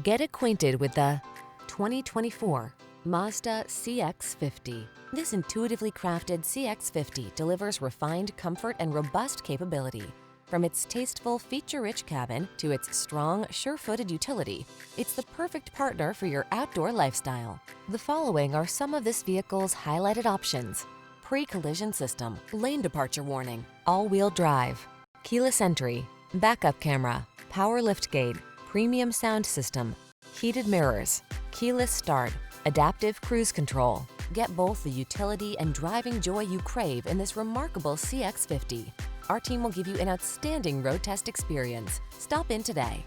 Get acquainted with the 2024 Mazda CX-50. This intuitively crafted CX-50 delivers refined comfort and robust capability. From its tasteful, feature-rich cabin to its strong, sure-footed utility, it's the perfect partner for your outdoor lifestyle. The following are some of this vehicle's highlighted options: pre-collision system, lane departure warning, all-wheel drive, keyless entry, backup camera, power liftgate, premium sound system, heated mirrors, keyless start, adaptive cruise control. Get both the utility and driving joy you crave in this remarkable CX-50. Our team will give you an outstanding road test experience. Stop in today.